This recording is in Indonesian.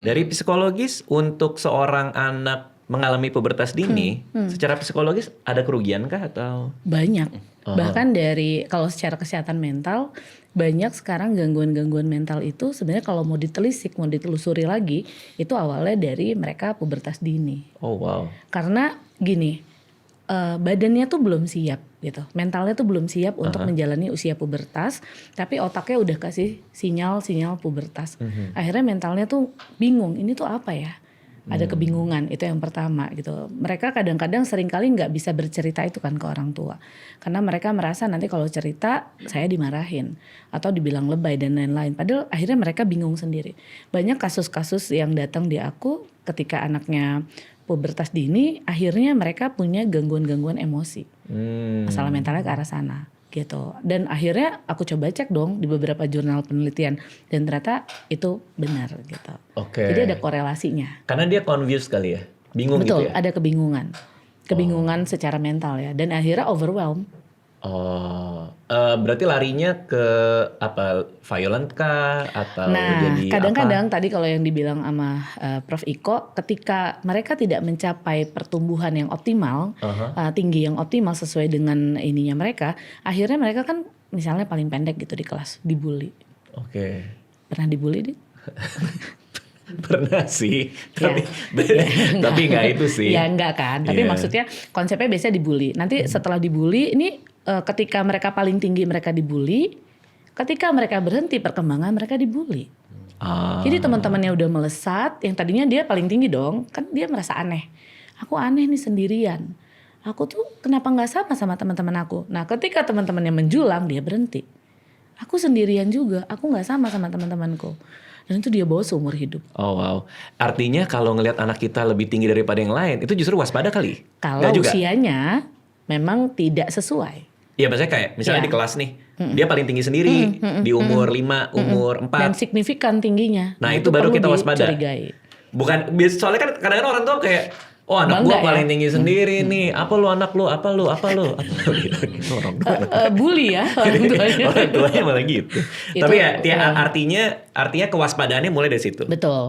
Dari psikologis untuk seorang anak mengalami pubertas dini, secara psikologis ada kerugian kah atau? Banyak. Bahkan dari kalau secara kesehatan mental, banyak sekarang gangguan-gangguan mental itu sebenarnya kalau mau ditelisik, mau ditelusuri lagi, itu awalnya dari mereka pubertas dini. Oh wow. Karena gini, badannya tuh belum siap gitu, mentalnya tuh belum siap untuk menjalani usia pubertas, tapi otaknya udah kasih sinyal-sinyal pubertas. Akhirnya mentalnya tuh bingung, ini tuh apa ya? Ada kebingungan, itu yang pertama gitu. Mereka kadang-kadang seringkali nggak bisa bercerita itu kan ke orang tua, karena mereka merasa nanti kalau cerita saya dimarahin atau dibilang lebay dan lain-lain. Padahal akhirnya mereka bingung sendiri. Banyak kasus-kasus yang datang di aku ketika anaknya pubertas dini, akhirnya mereka punya gangguan-gangguan emosi, masalah mentalnya ke arah sana gitu. Dan akhirnya aku coba cek dong di beberapa jurnal penelitian dan ternyata itu benar gitu. Oke. Jadi ada korelasinya. Karena dia confused kali ya, bingung Betul, gitu ya. ada kebingungan secara mental ya, dan akhirnya overwhelm. Oh, berarti larinya ke apa? Violent kah atau Nah, jadi kadang-kadang apa? tadi kalau yang dibilang sama Prof. Iko, ketika mereka tidak mencapai pertumbuhan yang optimal, tinggi yang optimal sesuai dengan ininya mereka, akhirnya mereka kan misalnya paling pendek gitu di kelas, dibully. Oke. Pernah dibully, Dit? Pernah sih, Ya. tapi nggak itu sih. Ya enggak kan, tapi Iya. maksudnya konsepnya biasanya dibully. Nanti setelah dibully, ini ketika mereka paling tinggi mereka dibully, ketika mereka berhenti perkembangan mereka dibully. Jadi teman-temannya udah melesat, yang tadinya dia paling tinggi dong, kan dia merasa aneh. Aku aneh nih sendirian. Aku tuh kenapa nggak sama teman-teman aku? Nah, ketika teman-temannya menjulang, dia berhenti. Aku sendirian juga, aku nggak sama teman-temanku. Dan itu dia bawa seumur hidup. Oh wow, artinya kalau ngelihat anak kita lebih tinggi daripada yang lain, itu justru waspada kali? Kalau Nggak juga? usianya memang tidak sesuai. Iya, maksudnya kayak misalnya Ya. di kelas nih, dia paling tinggi sendiri di umur 5, umur 4. Dan signifikan tingginya. Nah, itu baru perlu kita waspada. dicurigai. Bukan, soalnya kan kadang-kadang orang tuh kayak, oh anak Bangga gua ya? paling tinggi sendiri nih, apa lu anak lu, apa lu gitu. Orang tua. Bully ya orang tuanya. Orang tuanya malah gitu. Itu, Tapi ya artinya kewaspadaannya mulai dari situ. Betul.